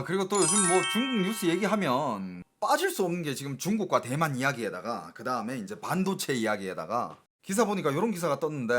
그리고 또 요즘 뭐 중국 뉴스 얘기하면 빠질 수 없는 게 지금 중국과 대만 이야기에다가 그 다음에 이제 반도체 이야기에다가 기사 보니까 이런 기사가 떴는데,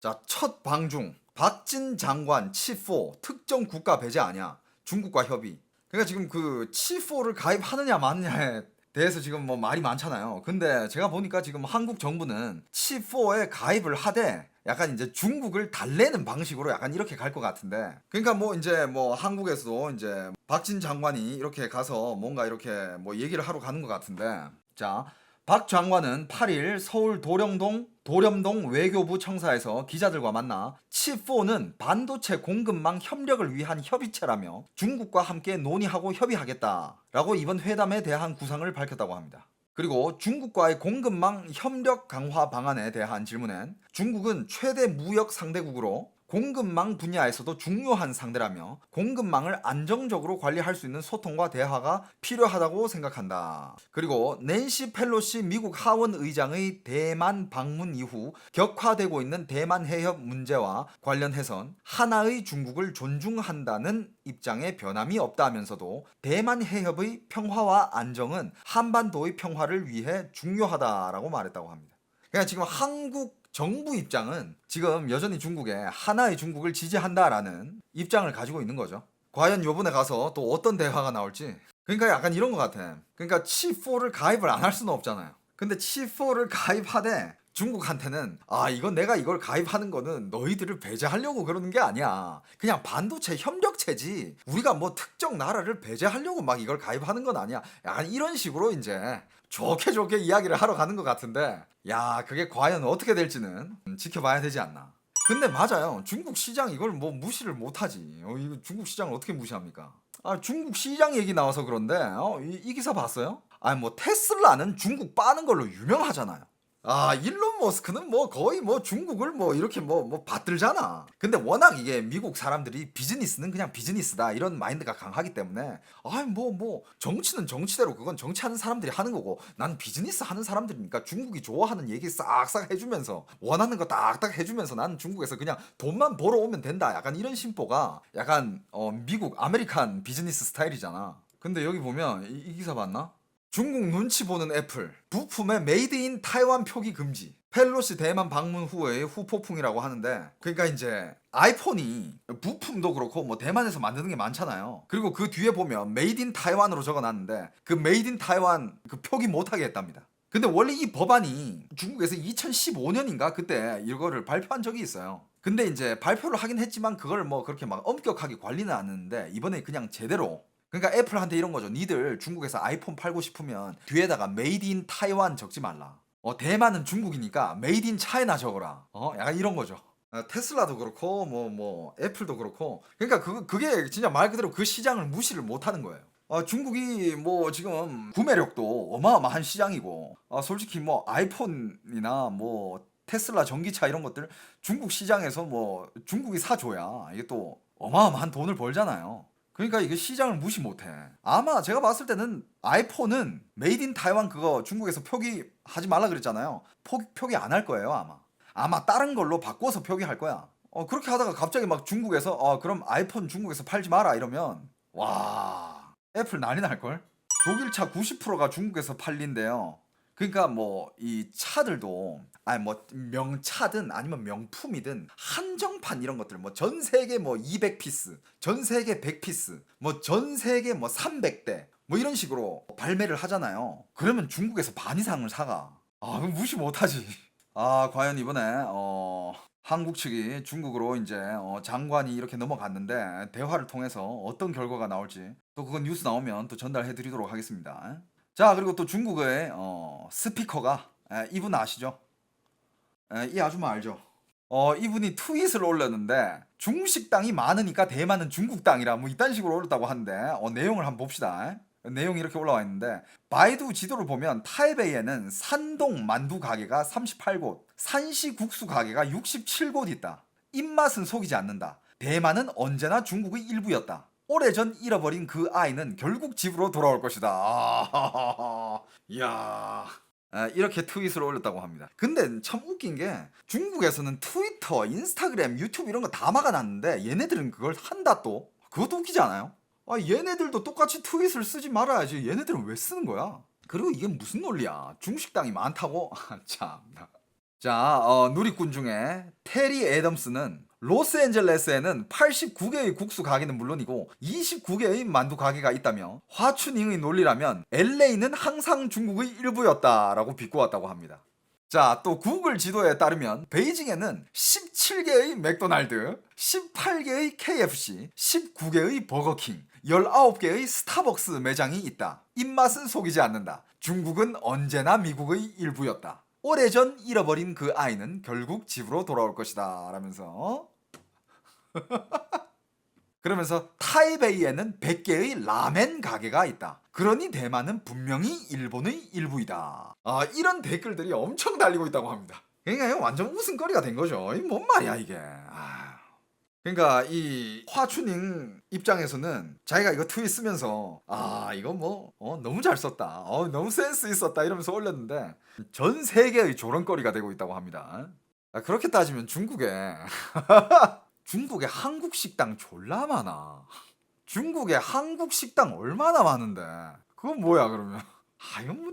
자, 첫 방중 박진 장관 치4 특정 국가 배제 아니야, 중국과 협의. 그러니까 지금 그 치4를 가입하느냐 마느냐에 대해서 지금 뭐 말이 많잖아요. 근데 제가 보니까 지금 한국 정부는 치4에 가입을 하되 약간 이제 중국을 달래는 방식으로 약간 이렇게 갈 것 같은데, 그러니까 뭐 이제 뭐 한국에서도 이제 박진 장관이 이렇게 가서 뭔가 이렇게 뭐 얘기를 하러 가는 것 같은데, 자, 박 장관은 8일 서울 도령동 외교부 청사에서 기자들과 만나 치4는 반도체 공급망 협력을 위한 협의체라며 중국과 함께 논의하고 협의하겠다라고 이번 회담에 대한 구상을 밝혔다고 합니다. 그리고 중국과의 공급망 협력 강화 방안에 대한 질문엔 중국은 최대 무역 상대국으로 공급망 분야에서도 중요한 상대라며 공급망을 안정적으로 관리할 수 있는 소통과 대화가 필요하다고 생각한다. 그리고 낸시 펠로시 미국 하원 의장의 대만 방문 이후 격화되고 있는 대만 해협 문제와 관련해선 하나의 중국을 존중한다는 입장에 변함이 없다면서도 대만 해협의 평화와 안정은 한반도의 평화를 위해 중요하다라고 말했다고 합니다. 그러니까 지금 한국 정부 입장은 지금 여전히 중국에 하나의 중국을 지지한다라는 입장을 가지고 있는 거죠. 과연 요번에 가서 또 어떤 대화가 나올지. 그러니까 약간 이런 것 같아. 그러니까 치4를 가입을 안 할 수는 없잖아요. 근데 치4를 가입하되 중국한테는 이건 내가 이걸 가입하는 거는 너희들을 배제하려고 그러는 게 아니야. 그냥 반도체 협력체지. 우리가 뭐 특정 나라를 배제하려고 막 이걸 가입하는 건 아니야. 약간 이런 식으로 이제 좋게 좋게 이야기를 하러 가는 것 같은데, 야, 그게 과연 어떻게 될지는 지켜봐야 되지 않나. 근데 맞아요. 중국 시장 이걸 뭐 무시를 못하지. 이거 중국 시장을 어떻게 무시합니까? 중국 시장 얘기 나와서 그런데 이 기사 봤어요? 뭐 테슬라는 중국 빠는 걸로 유명하잖아요. 일론 머스크는 뭐 거의 뭐 중국을 뭐 이렇게 뭐 받들잖아. 근데 워낙 이게 미국 사람들이 비즈니스는 그냥 비즈니스다 이런 마인드가 강하기 때문에 뭐 정치는 정치대로 그건 정치하는 사람들이 하는 거고, 난 비즈니스 하는 사람들이니까 중국이 좋아하는 얘기 싹싹 해주면서 원하는 거 딱딱 해주면서 나는 중국에서 그냥 돈만 벌어오면 된다, 약간 이런 심보가 약간 미국 아메리칸 비즈니스 스타일이잖아. 근데 여기 보면 이 기사 봤나? 중국 눈치 보는 애플, 부품의 메이드 인 타이완 표기 금지. 펠로시 대만 방문 후의 후폭풍이라고 하는데, 그러니까 이제 아이폰이 부품도 그렇고 뭐 대만에서 만드는 게 많잖아요. 그리고 그 뒤에 보면 메이드 인 타이완으로 적어놨는데 그 메이드 인 타이완 그 표기 못하게 했답니다. 근데 원래 이 법안이 중국에서 2015년인가 그때 이거를 발표한 적이 있어요. 근데 이제 발표를 하긴 했지만 그걸 뭐 그렇게 막 엄격하게 관리는 안 했는데, 이번에 그냥 제대로. 그러니까 애플한테 이런 거죠. 니들 중국에서 아이폰 팔고 싶으면 뒤에다가 메이드 인 타이완 적지 말라. 대만은 중국이니까 메이드 인 차이나 적어라. 약간 이런 거죠. 테슬라도 그렇고 뭐 애플도 그렇고, 그러니까 그게 진짜 말 그대로 그 시장을 무시를 못 하는 거예요. 중국이 뭐 지금 구매력도 어마어마한 시장이고, 솔직히 뭐 아이폰이나 뭐 테슬라 전기차 이런 것들 중국 시장에서 뭐 중국이 사줘야 이게 또 어마어마한 돈을 벌잖아요. 그러니까 이게 시장을 무시 못해. 아마 제가 봤을 때는 아이폰은 메이드 인 타이완 그거 중국에서 표기하지 말라 그랬잖아요. 표기 안 할 거예요, 아마. 아마 다른 걸로 바꿔서 표기할 거야. 그렇게 하다가 갑자기 막 중국에서 그럼 아이폰 중국에서 팔지 마라 이러면, 와, 애플 난리 날걸? 독일 차 90%가 중국에서 팔린대요. 그러니까 뭐 이 차들도 뭐 명차든 아니면 명품이든 한정판 이런 것들 뭐 전 세계 뭐 200피스, 전 세계 100피스, 뭐 전 세계 뭐 300대 뭐 이런 식으로 발매를 하잖아요. 그러면 중국에서 반 이상을 사가. 그럼 무시 못하지. 과연 이번에 한국 측이 중국으로 이제 장관이 이렇게 넘어갔는데 대화를 통해서 어떤 결과가 나올지 또 그건 뉴스 나오면 또 전달해 드리도록 하겠습니다. 자, 그리고 또 중국의 스피커가, 이분 아시죠? 이 아줌마 알죠? 이분이 트윗을 올렸는데 중식 땅이 많으니까 대만은 중국 땅이라 뭐 이딴 식으로 올렸다고 하는데, 내용을 한번 봅시다. 내용이 이렇게 올라와 있는데, 바이두 지도를 보면 타이베이에는 산동 만두 가게가 38곳, 산시 국수 가게가 67곳 있다. 입맛은 속이지 않는다. 대만은 언제나 중국의 일부였다. 오래전 잃어버린 그 아이는 결국 집으로 돌아올 것이다. 이야. 이렇게 트윗을 올렸다고 합니다. 근데 참 웃긴 게 중국에서는 트위터, 인스타그램, 유튜브 이런 거 다 막아놨는데 얘네들은 그걸 한다 또. 그것도 웃기지 않아요? 아, 얘네들도 똑같이 트윗을 쓰지 말아야지. 얘네들은 왜 쓰는 거야? 그리고 이게 무슨 논리야? 중식당이 많다고? 아, 참나. 자, 누리꾼 중에 테리 애덤스는 로스앤젤레스에는 89개의 국수 가게는 물론이고 29개의 만두 가게가 있다며 화추닝의 논리라면 LA는 항상 중국의 일부였다라고 비꼬았다고 합니다. 자, 또 구글 지도에 따르면 베이징에는 17개의 맥도날드, 18개의 KFC, 19개의 버거킹, 19개의 스타벅스 매장이 있다. 입맛은 속이지 않는다. 중국은 언제나 미국의 일부였다. 오래전 잃어버린 그 아이는 결국 집으로 돌아올 것이다. 라면서 그러면서 타이베이에는 100개의 라멘 가게가 있다. 그러니 대만은 분명히 일본의 일부이다. 아, 이런 댓글들이 엄청 달리고 있다고 합니다. 그러니까 이거 완전 웃음거리가 된 거죠. 이 뭔 말이야 이게. 그러니까 이 화추닝 입장에서는 자기가 이거 트윗 쓰면서 이거 뭐 너무 잘 썼다. 너무 센스 있었다 이러면서 올렸는데 전 세계의 조롱거리가 되고 있다고 합니다. 그렇게 따지면 중국에 중국에 한국 식당 졸라 많아. 중국에 한국 식당 얼마나 많은데 그건 뭐야 그러면. 이건 뭐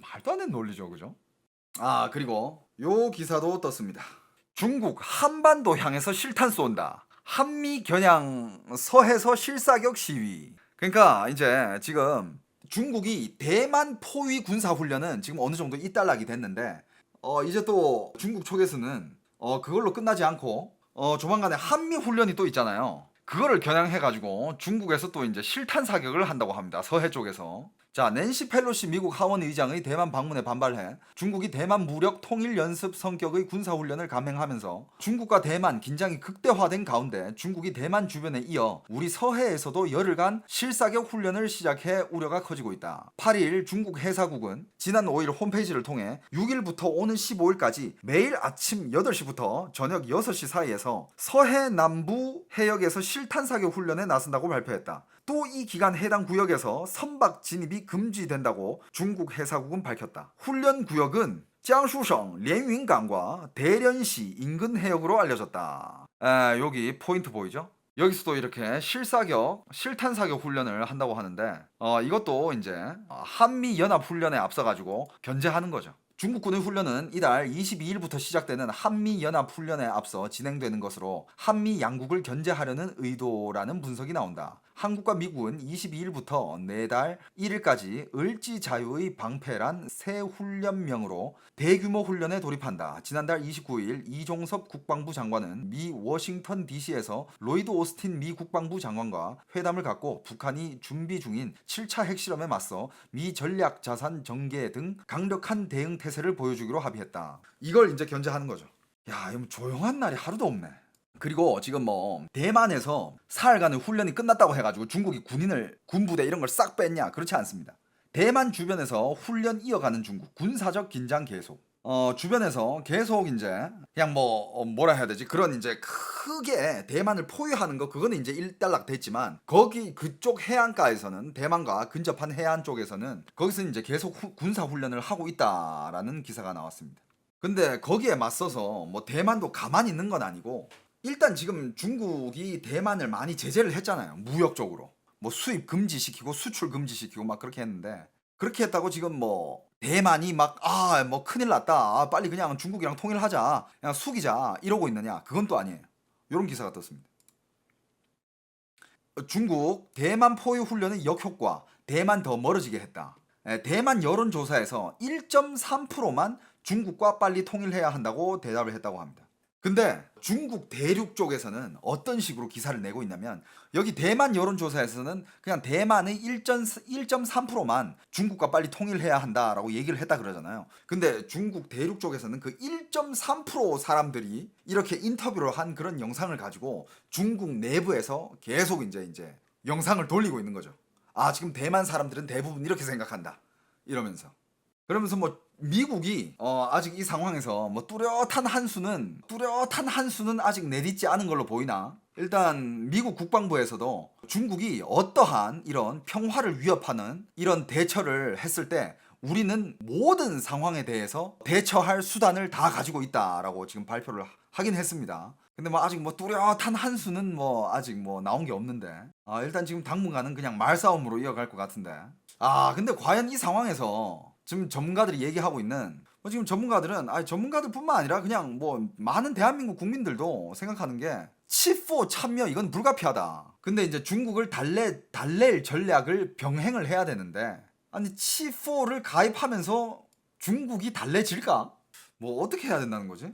말도 안 되는 논리죠, 그죠? 그리고 요 기사도 떴습니다. 중국 한반도 향해서 실탄 쏜다. 한미 겨냥 서해서 실사격 시위. 그러니까 이제 지금 중국이 대만 포위 군사 훈련은 지금 어느 정도 이탈락이 됐는데 이제 또 중국 쪽에서는 그걸로 끝나지 않고 조만간에 한미 훈련이 또 있잖아요. 그거를 겨냥해가지고 중국에서 또 이제 실탄 사격을 한다고 합니다. 서해 쪽에서. 자, 낸시 펠로시 미국 하원 의장의 대만 방문에 반발해 중국이 대만 무력 통일 연습 성격의 군사훈련을 감행하면서 중국과 대만 긴장이 극대화된 가운데 중국이 대만 주변에 이어 우리 서해에서도 열흘간 실사격 훈련을 시작해 우려가 커지고 있다. 8일 중국 해사국은 지난 5일 홈페이지를 통해 6일부터 오는 15일까지 매일 아침 8시부터 저녁 6시 사이에서 서해 남부 해역에서 실탄 사격 훈련에 나선다고 발표했다. 또 이 기간 해당 구역에서 선박 진입이 금지된다고 중국 해사국은 밝혔다. 훈련 구역은江苏省 连云港과 대련시 인근 해역으로 알려졌다. 여기 포인트 보이죠? 여기서도 이렇게 실탄 사격 훈련을 한다고 하는데 이것도 이제 한미 연합 훈련에 앞서가지고 견제하는 거죠. 중국군의 훈련은 이달 22일부터 시작되는 한미연합훈련에 앞서 진행되는 것으로 한미 양국을 견제하려는 의도라는 분석이 나온다. 한국과 미국은 22일부터 내달 1일까지 을지자유의 방패란 새 훈련명으로 대규모 훈련에 돌입한다. 지난달 29일 이종섭 국방부 장관은 미 워싱턴 DC에서 로이드 오스틴 미 국방부 장관과 회담을 갖고 북한이 준비 중인 7차 핵실험에 맞서 미 전략 자산 전개 등 강력한 대응 태세를 보여주기로 합의했다. 이걸 이제 견제하는 거죠. 야, 이거 조용한 날이 하루도 없네. 그리고 지금 뭐 대만에서 사흘간의 훈련이 끝났다고 해가지고 중국이 군부대 이런 걸 싹 뺐냐? 그렇지 않습니다. 대만 주변에서 훈련 이어가는 중국, 군사적 긴장 계속. 주변에서 계속 이제 그냥 뭐라 해야 되지? 그런 이제 크게 대만을 포위하는 거 그거는 이제 일단락 됐지만 거기 그쪽 해안가에서는 대만과 근접한 해안 쪽에서는 거기서 이제 계속 군사 훈련을 하고 있다라는 기사가 나왔습니다. 근데 거기에 맞서서 뭐 대만도 가만히 있는 건 아니고 일단 지금 중국이 대만을 많이 제재를 했잖아요. 무역적으로. 뭐 수입 금지시키고 수출 금지시키고 막 그렇게 했는데 그렇게 했다고 지금 뭐 대만이 막 뭐 큰일 났다. 빨리 그냥 중국이랑 통일하자. 그냥 숙이자. 이러고 있느냐? 그건 또 아니에요. 이런 기사가 떴습니다. 중국 대만 포위 훈련의 역효과. 대만 더 멀어지게 했다. 대만 여론조사에서 1.3%만 중국과 빨리 통일해야 한다고 대답을 했다고 합니다. 근데 중국 대륙 쪽에서는 어떤 식으로 기사를 내고 있냐면 여기 대만 여론조사에서는 그냥 대만의 1.3%만 중국과 빨리 통일해야 한다라고 얘기를 했다 그러잖아요. 근데 중국 대륙 쪽에서는 그 1.3% 사람들이 이렇게 인터뷰를 한 그런 영상을 가지고 중국 내부에서 계속 이제 영상을 돌리고 있는 거죠. 지금 대만 사람들은 대부분 이렇게 생각한다. 이러면서. 그러면서 뭐 미국이 아직 이 상황에서 뭐 뚜렷한 한수는 아직 내딛지 않은 걸로 보이나? 일단 미국 국방부에서도 중국이 어떠한 이런 평화를 위협하는 이런 대처를 했을 때 우리는 모든 상황에 대해서 대처할 수단을 다 가지고 있다라고 지금 발표를 하긴 했습니다. 근데 뭐 아직 뭐 뚜렷한 한 수는 뭐 아직 뭐 나온 게 없는데 일단 지금 당분간은 그냥 말싸움으로 이어갈 것 같은데 근데 과연 이 상황에서 지금 전문가들이 얘기하고 있는 지금 전문가들은 전문가들뿐만 아니라 그냥 뭐 많은 대한민국 국민들도 생각하는 게 치4 참여 이건 불가피하다. 근데 이제 중국을 달랠 전략을 병행을 해야 되는데 아니 치4를 가입하면서 중국이 달래질까? 뭐 어떻게 해야 된다는 거지?